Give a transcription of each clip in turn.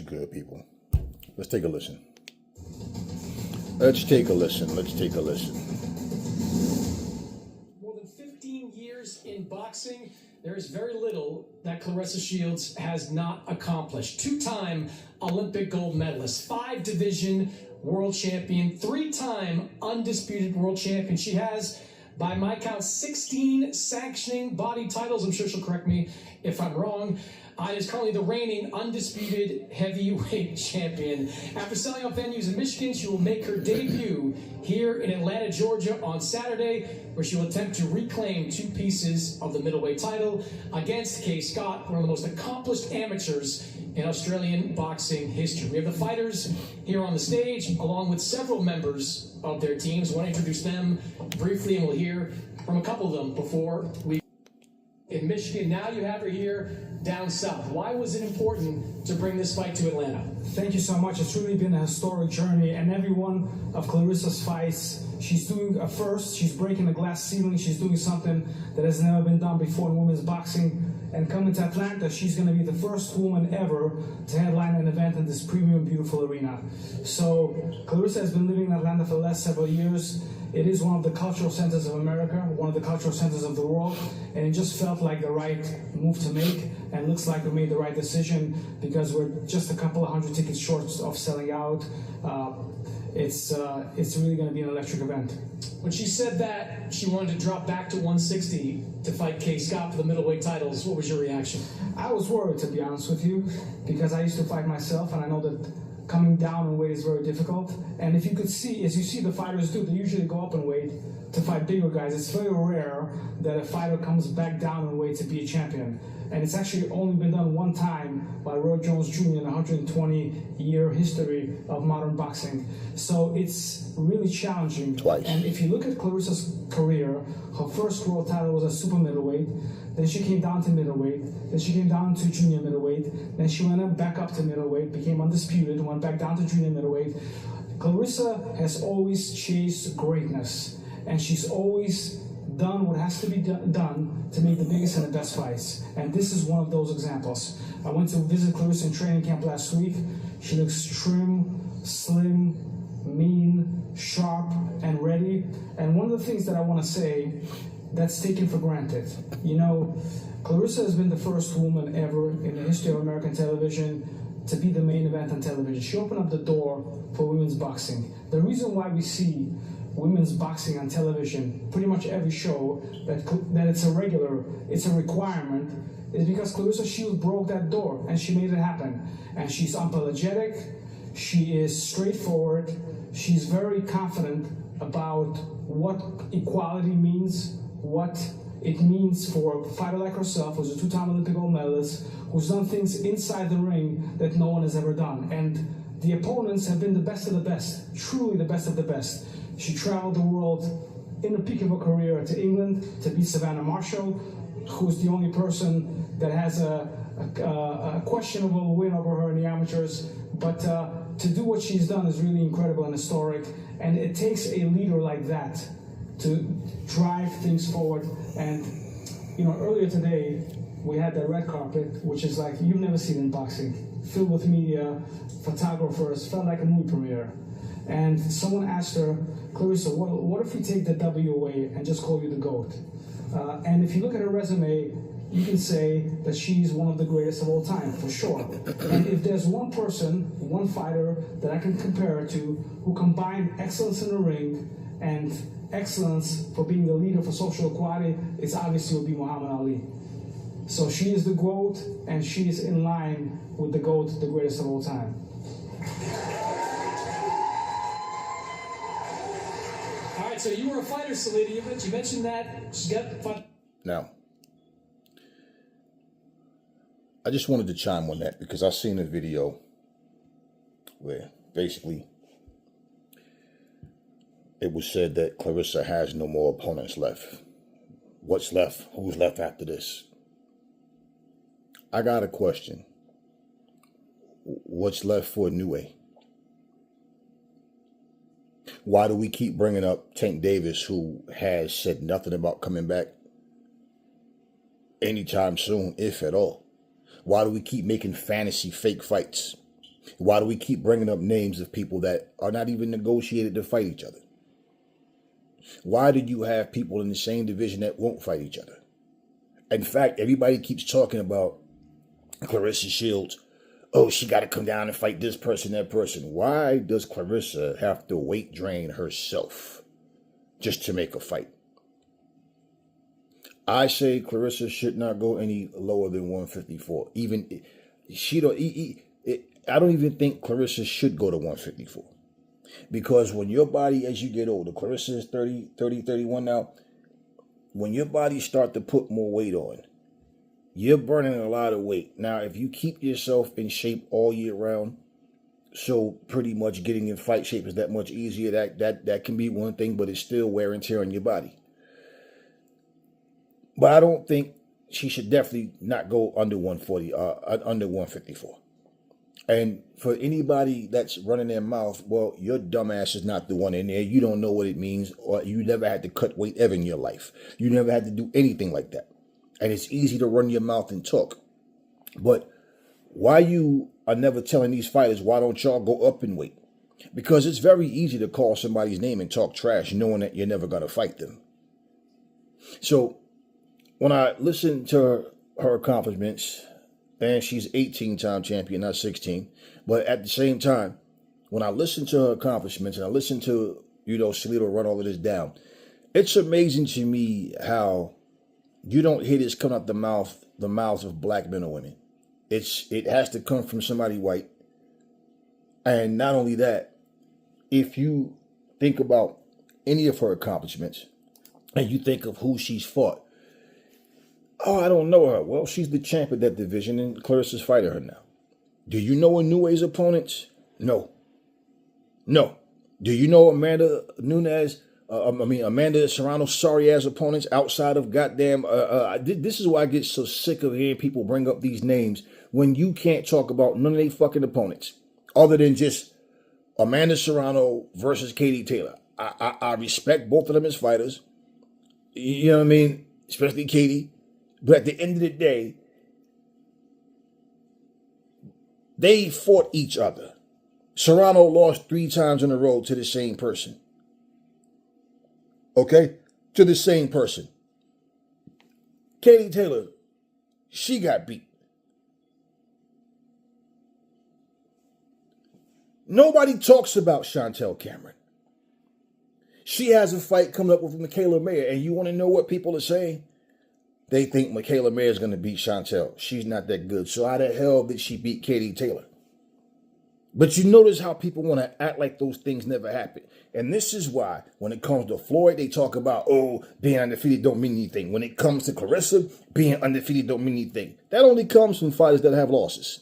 good, people? Let's take a listen. Let's take a listen. Let's take a listen. More than 15 years in boxing, there is very little that Claressa Shields has not accomplished. Two-time Olympic gold medalist, 5-division world champion, 3-time undisputed world champion. She has, by my count, 16 sanctioning body titles. I'm sure she'll correct me if I'm wrong. Is currently the reigning undisputed heavyweight champion. After selling out venues in Michigan, she will make her debut here in Atlanta, Georgia on Saturday, where she will attempt to reclaim 2 pieces of the middleweight title against Kaye Scott, one of the most accomplished amateurs in Australian boxing history. We have the fighters here on the stage, along with several members of their teams. I want to introduce them briefly, and we'll hear from a couple of them before we... In Michigan, now you have her here down south. Why was it important to bring this fight to Atlanta? Thank you so much. It's really been a historic journey, and every one of Claressa's fights, she's doing a first. She's breaking the glass ceiling. She's doing something that has never been done before in women's boxing. And coming to Atlanta, she's going to be the first woman ever to headline an event in this premium, beautiful arena. So Claressa has been living in Atlanta for the last several years. It is one of the cultural centers of America, one of the cultural centers of the world, and it just felt like the right move to make, and looks like we made the right decision because we're just a couple of 100 tickets short of selling out. It's really going to be an electric event. When she said that she wanted to drop back to 160 to fight Kaye Scott for the middleweight titles, what was your reaction? I was worried, to be honest with you, because I used to fight myself, and I know that coming down in weight is very difficult. And if you could see, as you see the fighters do, they usually go up in weight to fight bigger guys. It's very rare that a fighter comes back down in weight to be a champion. And it's actually only been done one time by Roy Jones Jr. in the 120-year history of modern boxing. So it's really challenging. Twice. And if you look at Claressa's career, her first world title was a super middleweight. Then she came down to middleweight. Then she came down to junior middleweight. Then she went back up to middleweight, became undisputed, went back down to junior middleweight. Claressa has always chased greatness, and she's always done what has to be done to make the biggest and the best fights. And this is one of those examples. I went to visit Claressa in training camp last week. She looks trim, slim, mean, sharp, and ready. And one of the things that I want to say that's taken for granted. You know, Claressa has been the first woman ever in the history of American television to be the main event on television. She opened up the door for women's boxing. The reason why we see women's boxing on television, pretty much every show, that it's a regular, it's a requirement, is because Claressa Shields broke that door and she made it happen. And she's unapologetic, she is straightforward, she's very confident about what equality means, what it means for a fighter like herself, who's a 2-time Olympic gold medalist, who's done things inside the ring that no one has ever done. And the opponents have been the best of the best, truly the best of the best. She traveled the world in the peak of her career to England to beat Savannah Marshall, who's the only person that has a questionable win over her in the amateurs. But to do what she's done is really incredible and historic. And it takes a leader like that to drive things forward. And, you know, earlier today, we had the red carpet, which is like you've never seen in boxing, filled with media, photographers, felt like a movie premiere. And someone asked her, Claressa, what if we take the W away and just call you the GOAT? And if you look at her resume, you can say that she's one of the greatest of all time, for sure. And if there's one person, one fighter that I can compare her to who combined excellence in the ring and excellence for being the leader for social equality, it's obviously will be Muhammad Ali. So she is the GOAT, and she is in line with the GOAT, the greatest of all time. All right, so you were a fighter, Salida. You mentioned that. She's got fun. Now, I just wanted to chime on that because I seen a video where basically it was said that Claressa has no more opponents left. What's left? Who's left after this? I got a question. What's left for Niue? Why do we keep bringing up Tank Davis, who has said nothing about coming back anytime soon, if at all? Why do we keep making fantasy fake fights? Why do we keep bringing up names of people that are not even negotiated to fight each other? Why do you have people in the same division that won't fight each other? In fact, everybody keeps talking about Claressa Shields. Oh, she got to come down and fight this person, that person. Why does Claressa have to weight drain herself just to make a fight? I say Claressa should not go any lower than 154. Even she don't. I don't even think Claressa should go to 154. Because when your body, as you get older, Claressa is 30, 31 now. When your body start to put more weight on, you're burning a lot of weight. Now, if you keep yourself in shape all year round, so pretty much getting in fight shape is that much easier. That can be one thing, but it's still wear and tear on your body. But I don't think she should definitely not go under 140, under 154. And for anybody that's running their mouth, well, your dumbass is not the one in there. You don't know what it means, or you never had to cut weight ever in your life. You never had to do anything like that. And it's easy to run your mouth and talk. But why you are never telling these fighters, why don't y'all go up in weight? Because it's very easy to call somebody's name and talk trash knowing that you're never going to fight them. So when I listen to her accomplishments, and she's 18-time champion, not 16. But at the same time, when I listen to her accomplishments and I listen to, Shalito run all of this down, it's amazing to me how you don't hear this come out the mouths of black men or women. It has to come from somebody white. And not only that, if you think about any of her accomplishments and you think of who she's fought, oh, I don't know her. Well, she's the champ of that division, and Claressa's fighting her now. Do you know Inouye's opponents? No. Do you know Amanda Serrano's sorry-ass opponents outside of goddamn... this is why I get so sick of hearing people bring up these names when you can't talk about none of their fucking opponents other than just Amanda Serrano versus Katie Taylor. I respect both of them as fighters. You know what I mean? Especially Katie. But at the end of the day, they fought each other. Serrano lost 3 times in a row to the same person. Okay? To the same person. Katie Taylor, she got beat. Nobody talks about Chantel Cameron. She has a fight coming up with Michaela Mayer, and you want to know what people are saying? They think Michaela Mayer is going to beat Chantel. She's not that good. So how the hell did she beat Katie Taylor? But you notice how people want to act like those things never happened. And this is why when it comes to Floyd, they talk about, oh, being undefeated don't mean anything. When it comes to Claressa, being undefeated don't mean anything. That only comes from fighters that have losses.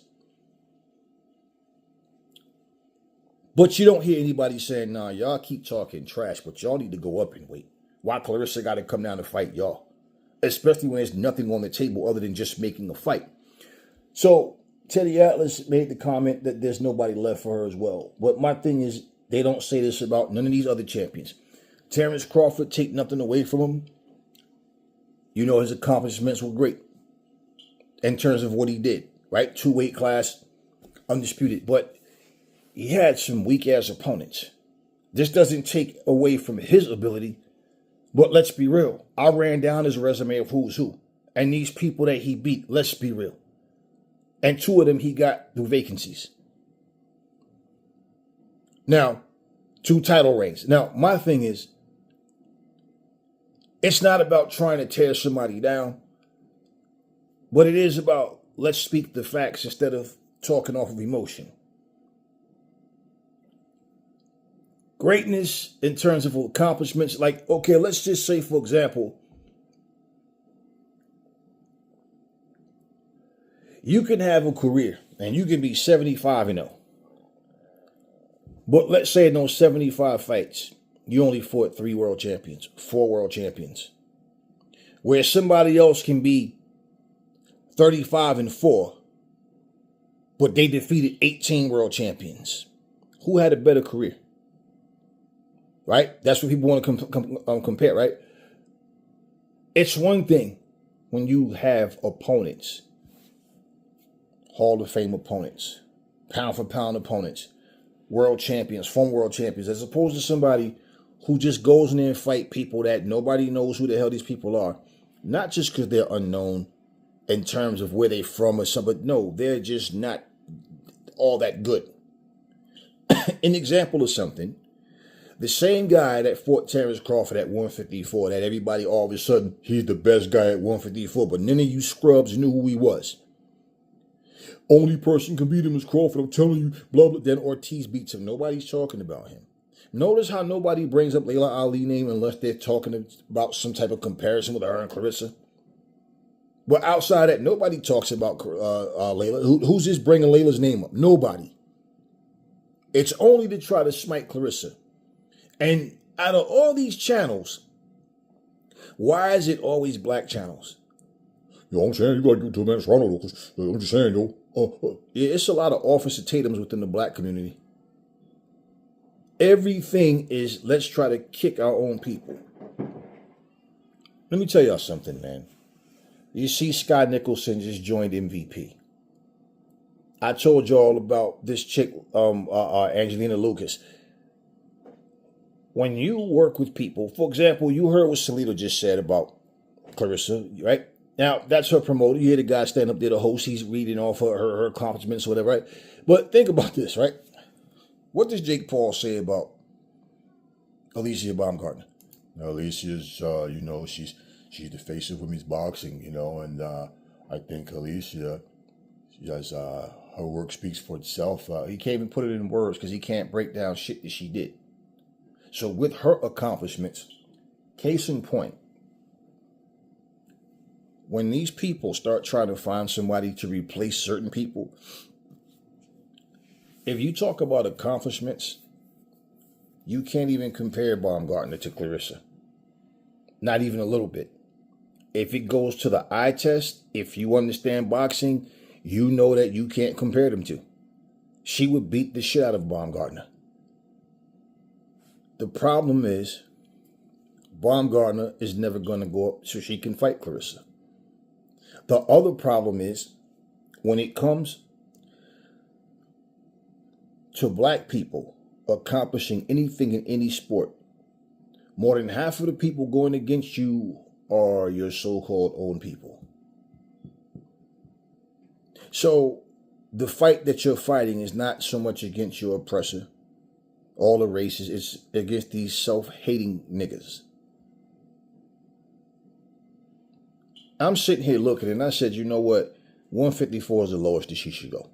But you don't hear anybody saying, nah, y'all keep talking trash, but y'all need to go up in weight. Why Claressa got to come down to fight y'all? Especially when there's nothing on the table other than just making a fight. So Teddy Atlas made the comment that there's nobody left for her as well. But my thing is, they don't say this about none of these other champions. Terrence Crawford, take nothing away from him. His accomplishments were great in terms of what he did, right? 2 weight class, undisputed. But he had some weak-ass opponents. This doesn't take away from his ability. But let's be real. I ran down his resume of who's who. And these people that he beat, let's be real. And 2 of them he got through vacancies. Now, 2 title reigns. Now, my thing is, it's not about trying to tear somebody down. But it is about, let's speak the facts instead of talking off of emotion. Greatness in terms of accomplishments, like, okay, let's just say, for example, you can have a career and you can be 75-0. But let's say in those 75 fights, you only fought 3 world champions, 4 world champions. Where somebody else can be 35-4, but they defeated 18 world champions. Who had a better career? Right? That's what people want to compare, right? It's one thing when you have opponents, Hall of Fame opponents, pound for pound opponents, world champions, former world champions, as opposed to somebody who just goes in there and fight people that nobody knows who the hell these people are. Not just because they're unknown in terms of where they're from or something, but no, they're just not all that good. An example of something, the same guy that fought Terrence Crawford at 154, that everybody all of a sudden, he's the best guy at 154, but none of you scrubs knew who he was. Only person can beat him is Crawford, I'm telling you, blah, blah. Then Ortiz beats him. Nobody's talking about him. Notice how nobody brings up Layla Ali's name unless they're talking about some type of comparison with her and Claressa. But outside that, nobody talks about Layla. Who's just bringing Layla's name up? Nobody. It's only to try to smite Claressa. And out of all these channels, why is it always black channels? You know what I'm saying? You got to give it to a man Toronto, because I'm just saying, though. Yeah, it's a lot of Officer Tatums within the black community. Everything is, let's try to kick our own people. Let me tell y'all something, man. You see Sky Nicholson just joined MVP. I told y'all about this chick, Angelina Lucas. When you work with people, for example, you heard what Salito just said about Claressa, right? Now, that's her promoter. You hear the guy stand up there, the host, he's reading off her accomplishments or whatever, right? But think about this, right? What does Jake Paul say about Alicia Baumgartner? Alicia's, she's the face of women's boxing, and I think Alicia, her work speaks for itself. He can't even put it in words because he can't break down shit that she did. So with her accomplishments, case in point, when these people start trying to find somebody to replace certain people, if you talk about accomplishments, you can't even compare Baumgartner to Claressa. Not even a little bit. If it goes to the eye test, if you understand boxing, you know that you can't compare them to. She would beat the shit out of Baumgartner. The problem is, Baumgartner is never going to go up so she can fight Claressa. The other problem is, when it comes to black people accomplishing anything in any sport, more than half of the people going against you are your so-called own people. So the fight that you're fighting is not so much against your oppressor, all the races, it's against these self-hating niggas. I'm sitting here looking and I said, you know what? 154 is the lowest that she should go.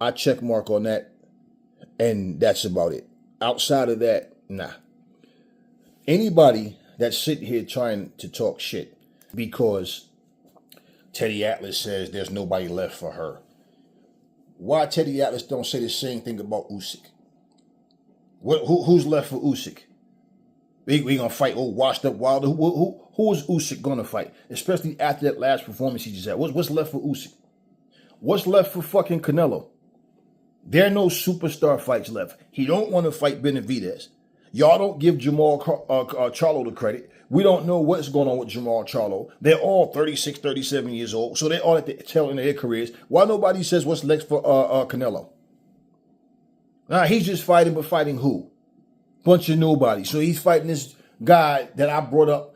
I check mark on that, and that's about it. Outside of that, nah. Anybody that's sitting here trying to talk shit because Teddy Atlas says there's nobody left for her. Why Teddy Atlas don't say the same thing about Usyk? Who's left for Usyk? We gonna fight old washed up Wilder? Who is Usyk gonna fight? Especially after that last performance he just had. What's left for Usyk? What's left for fucking Canelo? There are no superstar fights left. He don't want to fight Benavidez. Y'all don't give Jamal Charlo the credit. We don't know what's going on with Jamal Charlo. They're all 36, 37 years old, so they're all at the tail end of their careers. Why nobody says what's next for Canelo? Nah, he's just fighting, but fighting who? Bunch of nobody. So he's fighting this guy that I brought up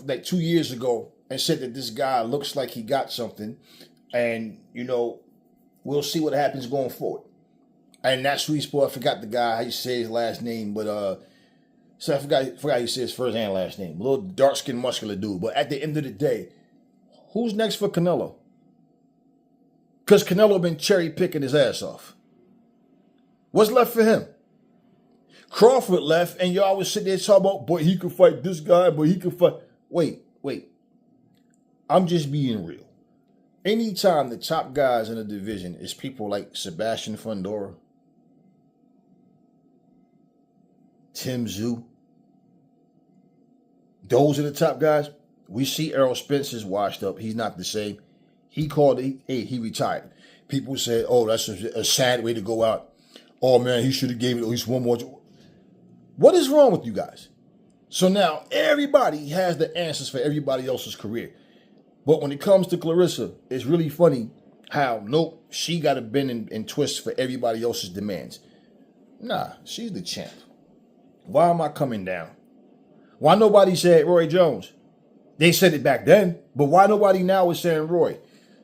like 2 years ago and said that this guy looks like he got something, and we'll see what happens going forward. And that's who he's for. I forgot the guy, how you say his last name, but so I forgot how you say his first and last name. A little dark-skinned, muscular dude. But at the end of the day, who's next for Canelo? Because Canelo been cherry-picking his ass off. What's left for him? Crawford left, and y'all was sitting there talking about, boy, he could fight this guy, but he could fight. Wait. I'm just being real. Anytime the top guys in the division is people like Sebastian Fundora, Tim Tszyu, those are the top guys. We see Errol Spencer's washed up. He's not the same. He called it, he retired. People said, oh, that's a sad way to go out. Oh, man, he should have gave it at least one more. What is wrong with you guys? So now everybody has the answers for everybody else's career. But when it comes to Claressa, it's really funny how, nope, she got to bend and twist for everybody else's demands. Nah, she's the champ. Why am I coming down? Why nobody said Roy Jones? They said it back then, but why nobody now is saying Roy?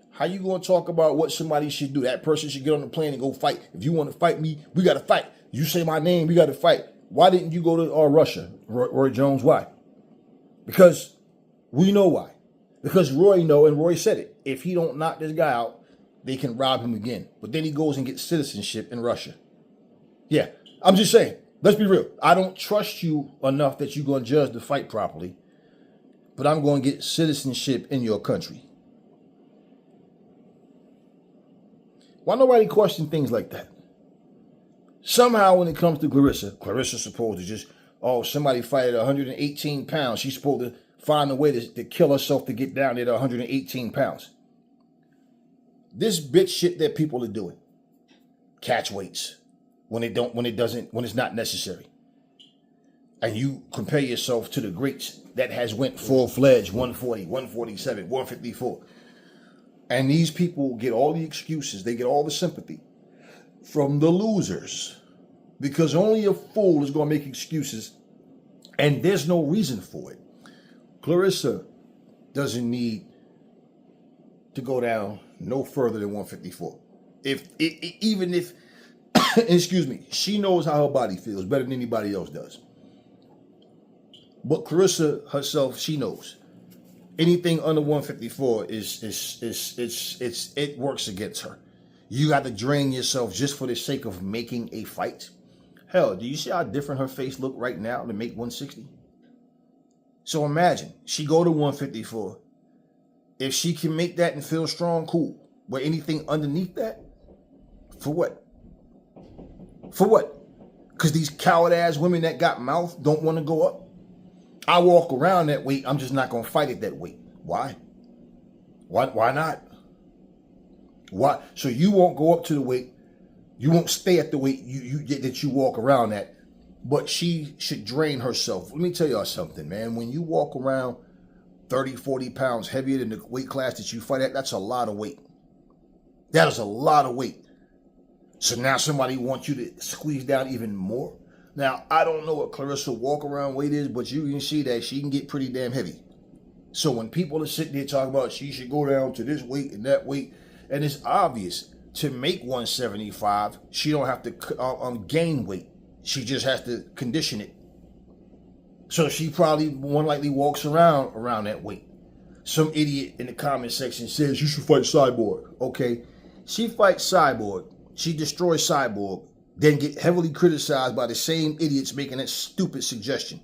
How you going to talk about what somebody should do? That person should get on the plane and go fight. If you want to fight me, we got to fight. You say my name, we got to fight. Why didn't you go to Russia, Roy Jones? Why? Because we know why. Because Roy know, and Roy said it. If he don't knock this guy out, they can rob him again. But then he goes and gets citizenship in Russia. Yeah, I'm just saying. Let's be real. I don't trust you enough that you're going to judge the fight properly. But I'm going to get citizenship in your country. Why nobody question things like that? Somehow when it comes to Clarissa's supposed to just, somebody fight at 118 pounds. She's supposed to find a way to kill herself to get down there to 118 pounds. This bitch shit that people are doing. Catch weights when it's not necessary. And you compare yourself to the greats that has went full-fledged 140, 147, 154. And these people get all the excuses. They get all the sympathy from the losers. Because only a fool is going to make excuses. And there's no reason for it. Claressa doesn't need to go down no further than 154. Even if, excuse me, she knows how her body feels better than anybody else does. But Claressa herself, she knows. Anything under 154 it works against her. You got to drain yourself just for the sake of making a fight. Hell, do you see how different her face look right now to make 160? So imagine, she go to 154. If she can make that and feel strong, cool. But anything underneath that, for what? For what? Because these coward ass women that got mouth don't want to go up? I walk around that weight. I'm just not going to fight at that weight. Why? Why not? Why? So you won't go up to the weight. You won't stay at the weight that you walk around at. But she should drain herself. Let me tell y'all something, man. When you walk around 30, 40 pounds heavier than the weight class that you fight at, that's a lot of weight. That is a lot of weight. So now somebody wants you to squeeze down even more. Now, I don't know what Claressa walk around weight is, but you can see that she can get pretty damn heavy. So when people are sitting there talking about she should go down to this weight and that weight, and it's obvious to make 175, she don't have to gain weight. She just has to condition it. So she probably more likely walks around that weight. Some idiot in the comment section says you should fight Cyborg. Okay, she fights Cyborg. She destroys Cyborg. Then get heavily criticized by the same idiots making that stupid suggestion.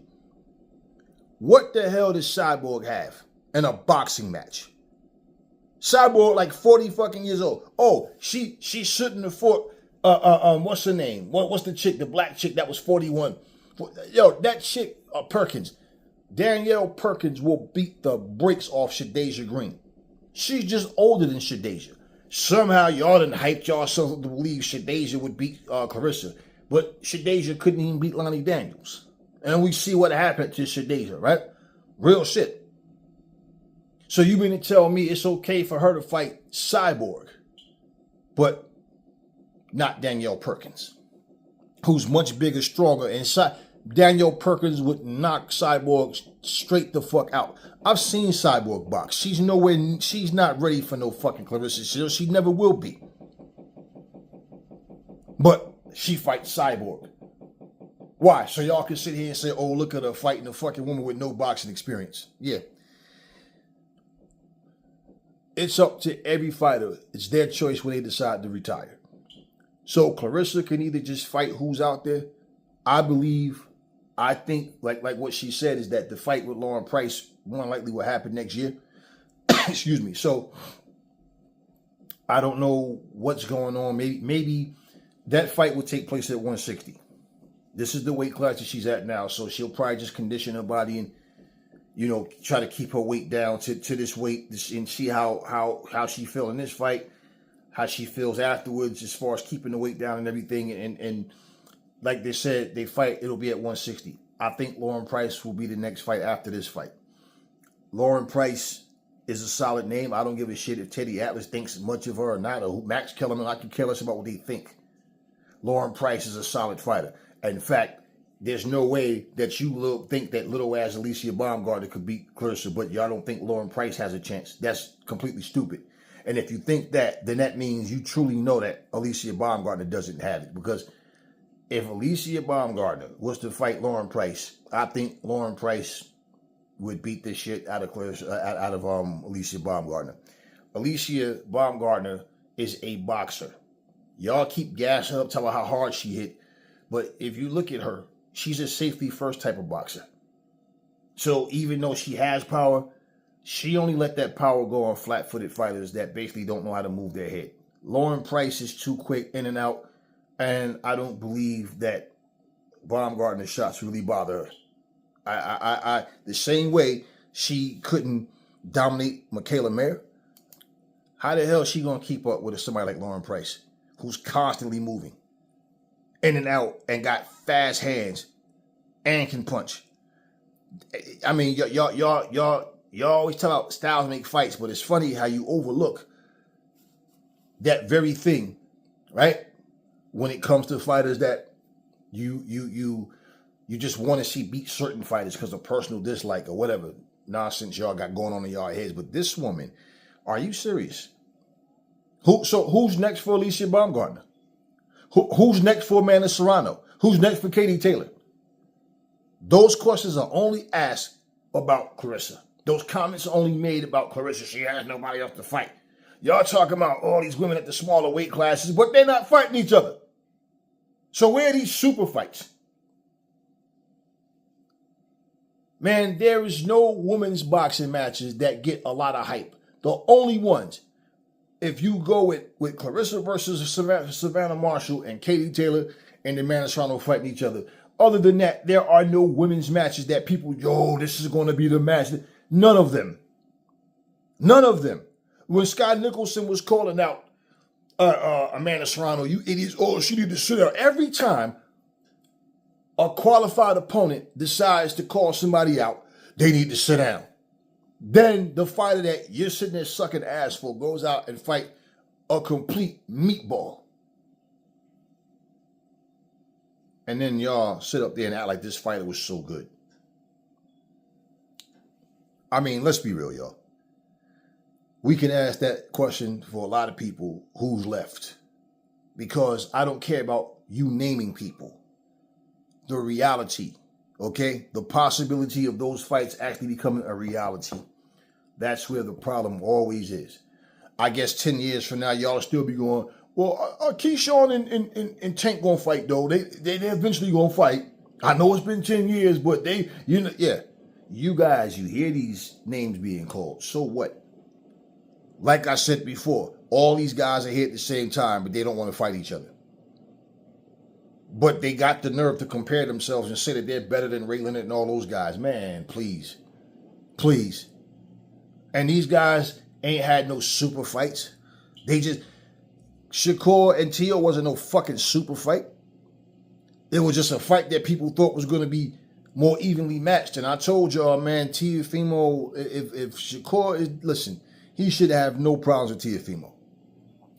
What the hell does Cyborg have in a boxing match? Cyborg like 40 fucking years old. Oh, she shouldn't have fought, what's her name? What's the chick, the black chick that was 41? Yo, that chick, Perkins. Danielle Perkins will beat the brakes off Shadeja Green. She's just older than Shadeja. Somehow y'all done hyped yourself up to believe Shadeja would beat Claressa. But Shadeja couldn't even beat Lonnie Daniels. And we see what happened to Shadeja, right? Real shit. So you mean to tell me it's okay for her to fight Cyborg, but not Danielle Perkins, who's much bigger, stronger, and Danielle Perkins would knock Cyborg straight the fuck out. I've seen Cyborg box. She's not ready for no fucking Claressa Shields. She never will be. But she fights Cyborg. Why? So y'all can sit here and say, oh, look at her fighting a fucking woman with no boxing experience. Yeah. It's up to every fighter. It's their choice when they decide to retire. So Claressa can either just fight who's out there. I think, like what she said, is that the fight with Lauren Price more likely will happen next year. Excuse me. So I don't know what's going on. Maybe that fight will take place at 160. This is the weight class that she's at now. So she'll probably just condition her body and, try to keep her weight down to this weight and see how she feels in this fight, how she feels afterwards as far as keeping the weight down and everything. And like they said, it'll be at 160. I think Lauren Price will be the next fight after this fight. Lauren Price is a solid name. I don't give a shit if Teddy Atlas thinks much of her or not, or Max Kellerman. I can care less about what they think. Lauren Price is a solid fighter. In fact, there's no way that you think that little ass Alicia Baumgartner could beat Claressa, but y'all don't think Lauren Price has a chance. That's completely stupid. And if you think that, then that means you truly know that Alicia Baumgartner doesn't have it. Because if Alicia Baumgartner was to fight Lauren Price, I think Lauren Price would beat the shit out of Alicia Baumgartner. Alicia Baumgartner is a boxer. Y'all keep gassing up, telling her how hard she hit. But if you look at her, she's a safety first type of boxer. So even though she has power, she only let that power go on flat-footed fighters that basically don't know how to move their head. Lauren Price is too quick in and out, and I don't believe that Baumgartner's shots really bother her. The same way she couldn't dominate Michaela Mayer. How the hell is she gonna keep up with somebody like Lauren Price, who's constantly moving in and out and got fast hands and can punch? I mean, y'all always talk about styles make fights, but it's funny how you overlook that very thing, right? When it comes to fighters that you just want to see beat certain fighters because of personal dislike or whatever nonsense y'all got going on in y'all heads. But this woman, are you serious? Who's next for Alicia Baumgartner? Who's next for Amanda Serrano? Who's next for Katie Taylor? Those questions are only asked about Claressa. Those comments are only made about Claressa. She has nobody else to fight. Y'all talking about all these women at the smaller weight classes, but they're not fighting each other. So where are these super fights? Man, there is no women's boxing matches that get a lot of hype. The only ones, if you go with Claressa versus Savannah Marshall and Katie Taylor and Amanda Serrano fighting each other. Other than that, there are no women's matches that people, this is going to be the match. None of them. None of them. When Scott Nicholson was calling out Amanda Serrano, you idiots, she need to sit down. Every time a qualified opponent decides to call somebody out, they need to sit down. Then the fighter that you're sitting there sucking ass for goes out and fight a complete meatball. And then y'all sit up there and act like this fighter was so good. I mean, let's be real, y'all. We can ask that question for a lot of people, who's left? Because I don't care about you naming people. The reality, okay? The possibility of those fights actually becoming a reality. That's where the problem always is. I guess 10 years from now, y'all will still be going, well, Keyshawn and Tank gonna fight, though. They eventually gonna fight. I know it's been 10 years, but you guys, you hear these names being called. So what? Like I said before, all these guys are here at the same time, but they don't want to fight each other. But they got the nerve to compare themselves and say that they're better than Ray Leonard and all those guys. Man, please. Please. And these guys ain't had no super fights. Shakur and Tio wasn't no fucking super fight. It was just a fight that people thought was going to be more evenly matched. And I told y'all, man, Teofimo, if Shakur is, listen, he should have no problems with Teofimo.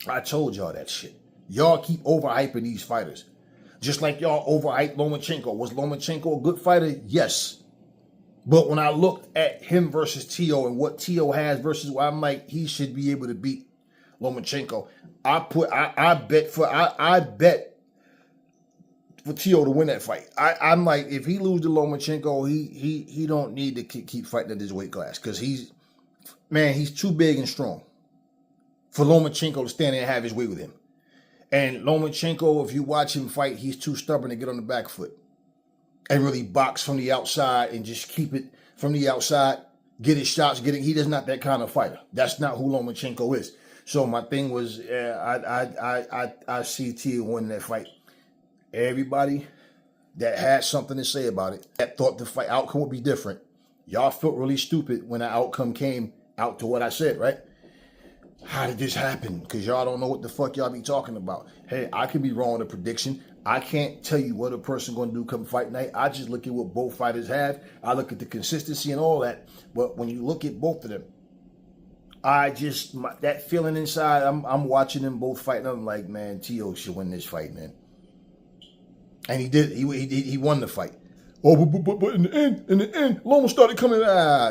I told y'all that shit. Y'all keep overhyping these fighters. Just like y'all overhyped Lomachenko. Was Lomachenko a good fighter? Yes. But when I looked at him versus Tio and what Tio has versus what I'm like, he should be able to beat Lomachenko. I bet for Tio to win that fight. I'm like, if he loses to Lomachenko, he don't need to keep fighting at this weight class because he's too big and strong for Lomachenko to stand there and have his way with him. And Lomachenko, if you watch him fight, he's too stubborn to get on the back foot and really box from the outside and just keep it from the outside, get his shots, he's not that kind of fighter. That's not who Lomachenko is. So my thing was, I see Tia winning that fight. Everybody that had something to say about it, that thought the fight outcome would be different, y'all felt really stupid when the outcome came out to what I said, right? How did this happen? Because y'all don't know what the fuck y'all be talking about. Hey, I can be wrong on the prediction. I can't tell you what a person going to do come fight night. I just look at what both fighters have. I look at the consistency and all that. But when you look at both of them, that feeling inside, I'm watching them both fight, and I'm like, man, T.O. should win this fight, man. And he did. He won the fight. Oh, but in the end, Loma started coming.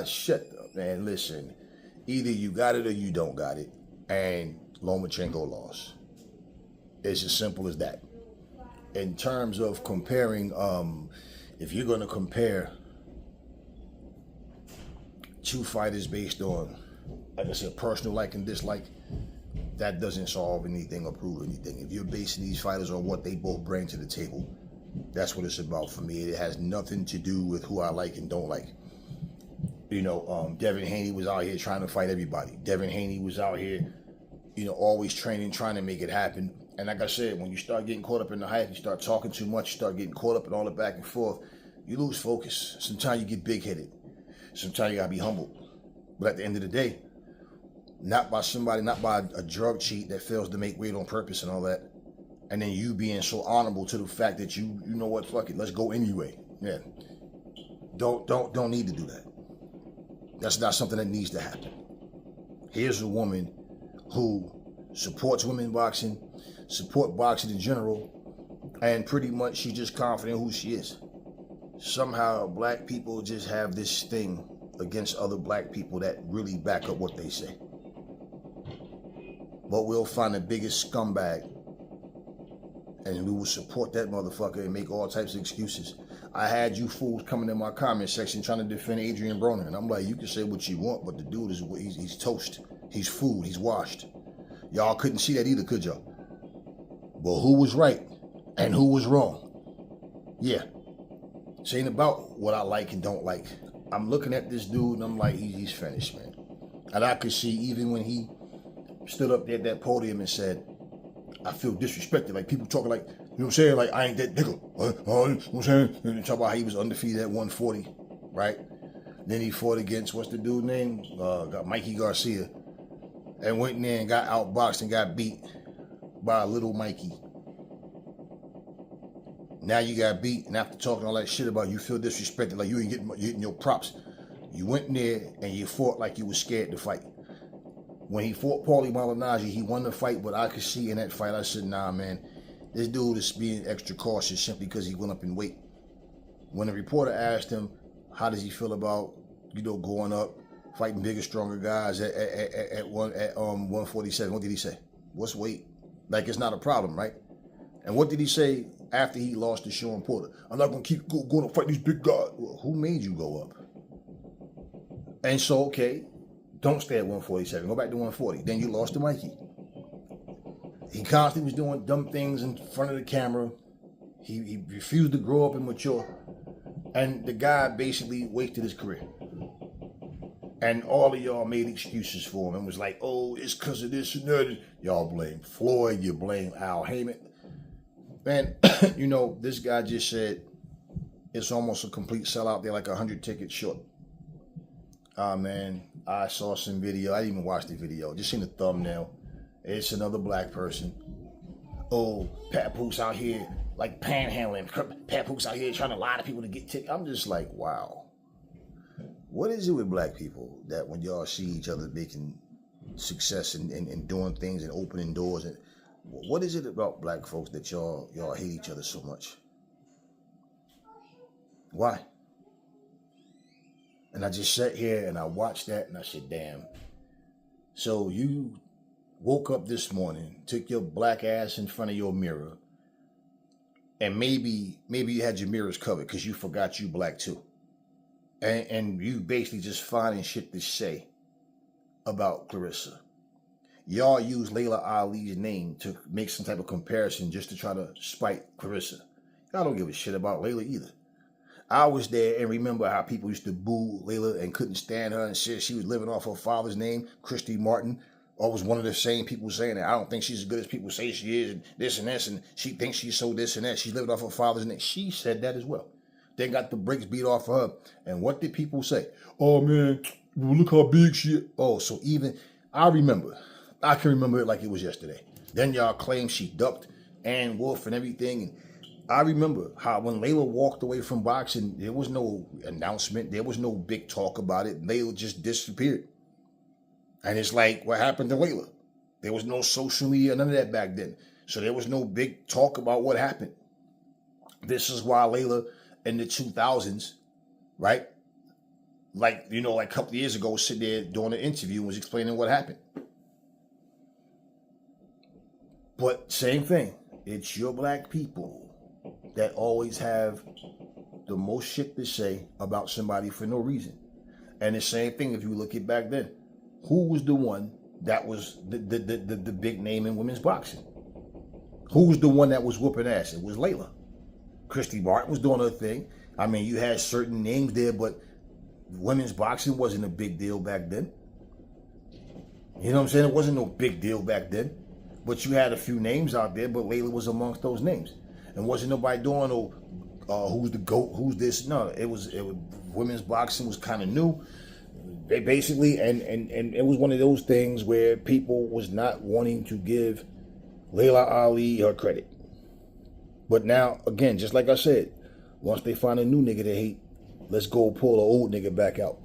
Shut up, man. Listen, either you got it or you don't got it, and Lomachenko lost. It's as simple as that. In terms of comparing, if you're going to compare two fighters based on, like I said, personal like and dislike, that doesn't solve anything or prove anything. If you're basing these fighters on what they both bring to the table, that's what it's about for me. It has nothing to do with who I like and don't like. You know, Devin Haney was out here trying to fight everybody. Devin Haney was out here, always training, trying to make it happen. And like I said, when you start getting caught up in the hype, you start talking too much, you start getting caught up in all the back and forth, you lose focus. Sometimes you get big-headed. Sometimes you gotta be humble. But at the end of the day, not by a drug cheat that fails to make weight on purpose and all that. And then you being so honorable to the fact that you know what, fuck it, let's go anyway. Yeah. Don't need to do that. That's not something that needs to happen. Here's a woman who supports women boxing, support boxing in general, and pretty much she's just confident who she is. Somehow black people just have this thing against other black people that really back up what they say. But we'll find the biggest scumbag and we will support that motherfucker and make all types of excuses. I had you fools coming in my comment section trying to defend Adrian Broner, and I'm like, you can say what you want, but the dude he's toast. He's food. He's washed. Y'all couldn't see that either, could y'all? Well, who was right and who was wrong? Yeah. This ain't about what I like and don't like. I'm looking at this dude and I'm like, he's finished, man. And I could see even when he stood up there at that podium and said, I feel disrespected. Like people talking like, you know what I'm saying? Like, I ain't that nigga. You know what I'm saying? And they talk about how he was undefeated at 140, right? Then he fought against, what's the dude's name? Got Mikey Garcia. And went in there and got outboxed and got beat by a little Mikey. Now you got beat, and after talking all that shit about you feel disrespected, like you ain't getting your props. You went in there and you fought like you was scared to fight. When he fought Paulie Malignaggi, he won the fight, but I could see in that fight, I said, nah, man, this dude is being extra cautious simply because he went up in weight. When the reporter asked him, how does he feel about, going up, fighting bigger, stronger guys at 147, what did he say? What's weight? Like, it's not a problem, right? And what did he say after he lost to Sean Porter? I'm not going to keep going to fight these big guys. Well, who made you go up? And so, okay, don't stay at 147. Go back to 140. Then you lost to Mikey. He constantly was doing dumb things in front of the camera. He refused to grow up and mature. And the guy basically wasted his career. And all of y'all made excuses for him and was like, oh, it's because of this and that. Y'all blame Floyd. You blame Al Heyman. Man, this guy just said it's almost a complete sellout. They're like 100 tickets short. Man, I saw some video. I didn't even watch the video. Just seen the thumbnail. It's another black person. Oh, Papoose out here like panhandling. Papoose out here trying to lie to people to get tickets. I'm just like, wow. What is it with black people that when y'all see each other making success and doing things and opening doors, and what is it about black folks that y'all hate each other so much? Why? And I just sat here and I watched that and I said, damn. So you woke up this morning, took your black ass in front of your mirror, and maybe you had your mirrors covered because you forgot you black too. And you basically just finding shit to say about Claressa. Y'all use Layla Ali's name to make some type of comparison just to try to spite Claressa. Y'all don't give a shit about Layla either. I was there and remember how people used to boo Layla and couldn't stand her and said she was living off her father's name, Christy Martin. Or was one of the same people saying that I don't think she's as good as people say she is, and this and this, and she thinks she's so this and that. She's living off her father's name. She said that as well. They got the brakes beat off of her. And what did people say? Oh, man, look how big she is. Oh, so even, I can remember it like it was yesterday. Then y'all claim she ducked Ann Wolf and everything. And I remember how when Layla walked away from boxing, there was no announcement. There was no big talk about it. Layla just disappeared. And it's like what happened to Layla. There was no social media, none of that back then. So there was no big talk about what happened. This is why Layla in the 2000s, right? Like, you know, like a couple of years ago, was sitting there doing an interview and was explaining what happened. But same thing. It's your black people that always have the most shit to say about somebody for no reason. And the same thing if you look at back then. Who was the one that was the big name in women's boxing? Who was the one that was whooping ass? It was Layla. Christy Martin was doing her thing. I mean, you had certain names there, but women's boxing wasn't a big deal back then. You know what I'm saying? It wasn't no big deal back then. But you had a few names out there, but Layla was amongst those names. And wasn't nobody doing no, who's the GOAT, who's this? No, it was women's boxing was kind of new. They basically, and it was one of those things where people was not wanting to give Layla Ali her credit. But now, again, just like I said, once they find a new nigga to hate, let's go pull an old nigga back out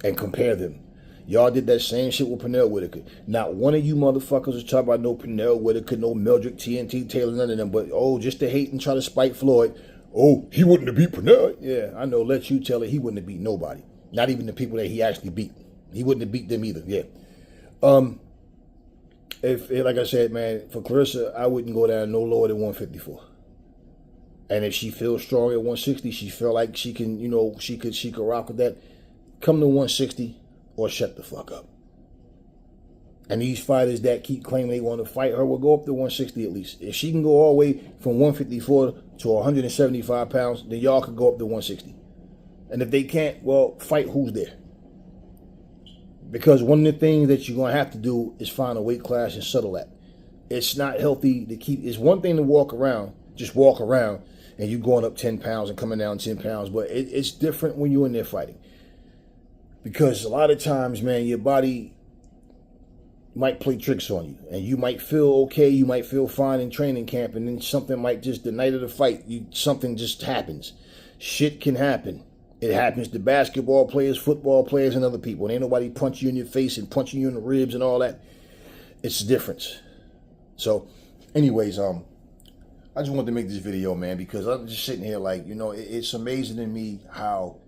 and compare them. Y'all did that same shit with Pernell Whitaker. Not one of you motherfuckers was talking about no Pernell Whitaker, no Mildred TNT Taylor, none of them. But, just to hate and try to spite Floyd. Oh, he wouldn't have beat Pernell. Yeah, I know. Let you tell it. He wouldn't have beat nobody. Not even the people that he actually beat. He wouldn't have beat them either. Yeah. If like I said, man, for Claressa, I wouldn't go down no lower than 154. And if she feels strong at 160, she feel like she can, she could rock with that. Come to 160 or shut the fuck up. And these fighters that keep claiming they want to fight her will go up to 160 at least. If she can go all the way from 154 to 175 pounds, then y'all could go up to 160. And if they can't, well, fight who's there. Because one of the things that you're going to have to do is find a weight class and settle that. It's not healthy to keep, it's one thing to just walk around, and you going up 10 pounds and coming down 10 pounds. But it's different when you're in there fighting. Because a lot of times, man, your body might play tricks on you. And you might feel okay, you might feel fine in training camp, and then something might just, the night of the fight, something just happens. Shit can happen. It happens to basketball players, football players, and other people. And ain't nobody punch you in your face and punching you in the ribs and all that. It's a difference. So, anyways, I just wanted to make this video, man, because I'm just sitting here like, it's amazing to me how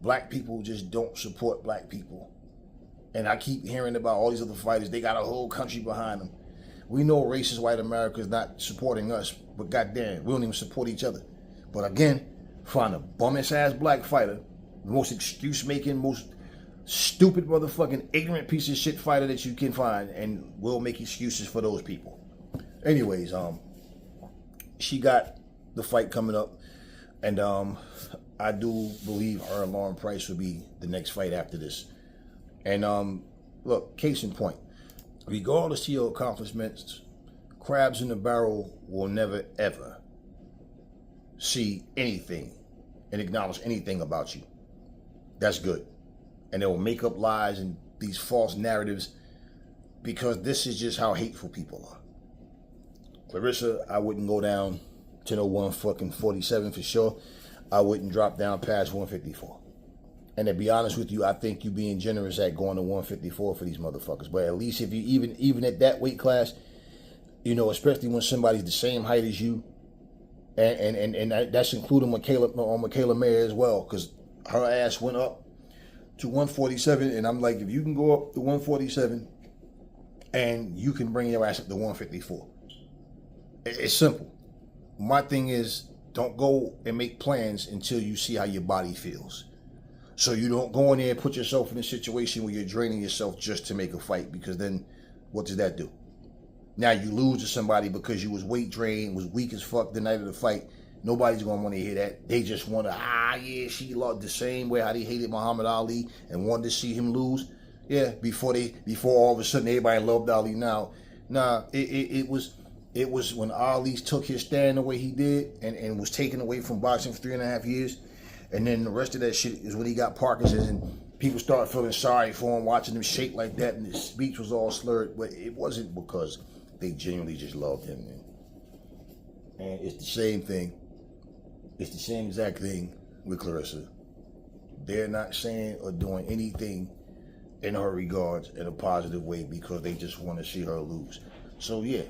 black people just don't support black people. And I keep hearing about all these other fighters. They got a whole country behind them. We know racist white America is not supporting us, but goddamn, we don't even support each other. But again, find a bum-ass ass black fighter, the most excuse-making, most stupid motherfucking ignorant piece of shit fighter that you can find, and we'll make excuses for those people. Anyways, she got the fight coming up, and I do believe her and Lauren Price will be the next fight after this. And look, case in point, regardless of your accomplishments, crabs in the barrel will never ever see anything and acknowledge anything about you. That's good. And they will make up lies and these false narratives, because this is just how hateful people are. Claressa, I wouldn't go down to no 147 for sure. I wouldn't drop down past 154. And to be honest with you, I think you being generous at going to 154 for these motherfuckers. But at least if you even at that weight class, especially when somebody's the same height as you, and that's including Michaela Mayer as well, because her ass went up to 147, and I'm like, if you can go up to 147, and you can bring your ass up to 154, it's simple. My thing is, don't go and make plans until you see how your body feels. So you don't go in there and put yourself in a situation where you're draining yourself just to make a fight, because then what does that do? Now you lose to somebody because you was weight drained, was weak as fuck the night of the fight. Nobody's going to want to hear that. They just want to, she lost the same way how they hated Muhammad Ali and wanted to see him lose. Yeah, before all of a sudden everybody loved Ali now. Nah, it was when Ali took his stand the way he did and was taken away from boxing for 3.5 years. And then the rest of that shit is when he got Parkinson's and people started feeling sorry for him, watching him shake like that, and his speech was all slurred. But it wasn't because they genuinely just loved him. And it's the same thing. It's the same exact thing with Claressa. They're not saying or doing anything in her regards in a positive way because they just want to see her lose. So yeah,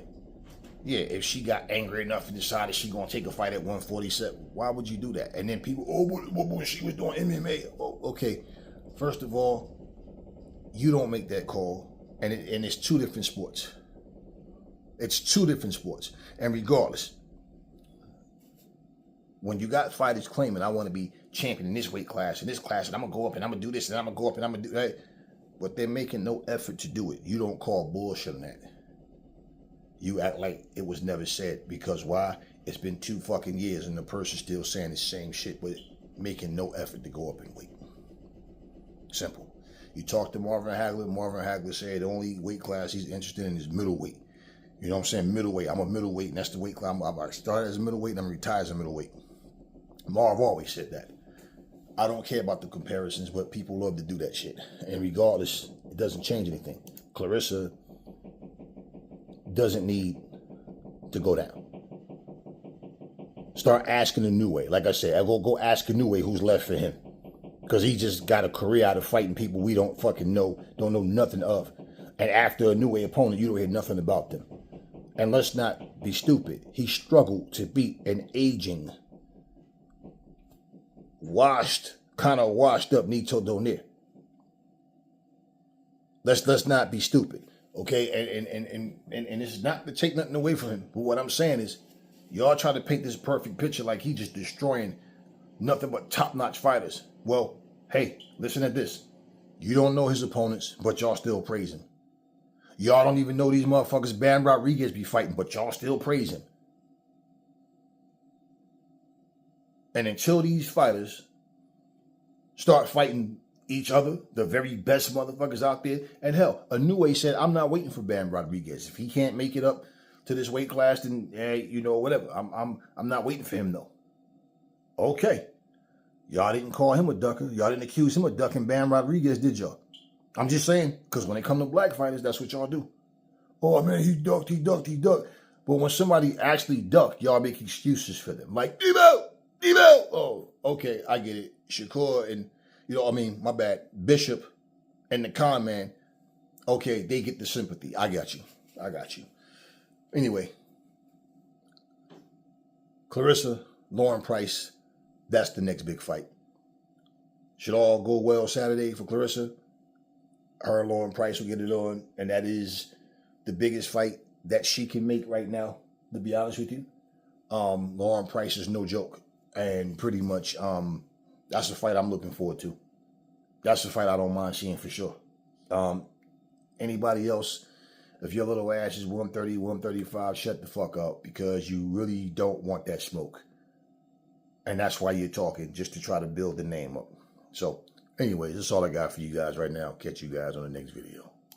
if she got angry enough and decided she gonna take a fight at 147, why would you do that? And then people, what she was doing MMA. Oh, okay, first of all, you don't make that call, and it's two different sports. It's two different sports, and regardless, when you got fighters claiming I want to be champion in this weight class, in this class, and I'm gonna go up and I'm gonna do this, and I'm gonna go up and I'm gonna do that, but they're making no effort to do it. You don't call bullshit on that. You act like it was never said, because why? It's been 2 fucking years and the person's still saying the same shit, but making no effort to go up in weight. Simple. You talk to Marvin Hagler said the only weight class he's interested in is middleweight. You know what I'm saying? Middleweight. I'm a middleweight, and that's the weight class. I started as a middleweight, and I'm retired as a middleweight. Marv always said that. I don't care about the comparisons, but people love to do that shit. And regardless, it doesn't change anything. Claressa doesn't need to go down. Start asking Inoue. Like I said, I go ask Inoue who's left for him. Because he just got a career out of fighting people we don't fucking know, don't know nothing of. And after a Inoue opponent, you don't hear nothing about them. And let's not be stupid. He struggled to beat an aging, kind of washed up Nito Donaire. Let's not be stupid. Okay, and this is not to take nothing away from him, but what I'm saying is, y'all try to paint this perfect picture like he just destroying nothing but top-notch fighters. Well, hey, listen to this. You don't know his opponents, but y'all still praise him. Y'all don't even know these motherfuckers Bam Rodriguez be fighting, but y'all still praise him. And until these fighters start fighting each other, the very best motherfuckers out there. And hell, Inoue said, I'm not waiting for Bam Rodriguez. If he can't make it up to this weight class, then whatever. I'm not waiting for him though. Okay. Y'all didn't call him a ducker. Y'all didn't accuse him of ducking Bam Rodriguez, did y'all? I'm just saying, because when it come to black fighters, that's what y'all do. Oh man, he ducked. But when somebody actually ducked, y'all make excuses for them. Like, Debo! Oh, okay, I get it. Shakur and my bad, Bishop and the con man, okay, they get the sympathy. I got you. Anyway, Claressa, Lauren Price, that's the next big fight. Should all go well Saturday for Claressa. Her and Lauren Price will get it on, and that is the biggest fight that she can make right now, to be honest with you. Lauren Price is no joke, and pretty much that's a fight I'm looking forward to. That's a fight I don't mind seeing for sure. Anybody else, if your little ass is 130, 135, shut the fuck up, because you really don't want that smoke. And that's why you're talking, just to try to build the name up. So, anyways, that's all I got for you guys right now. Catch you guys on the next video.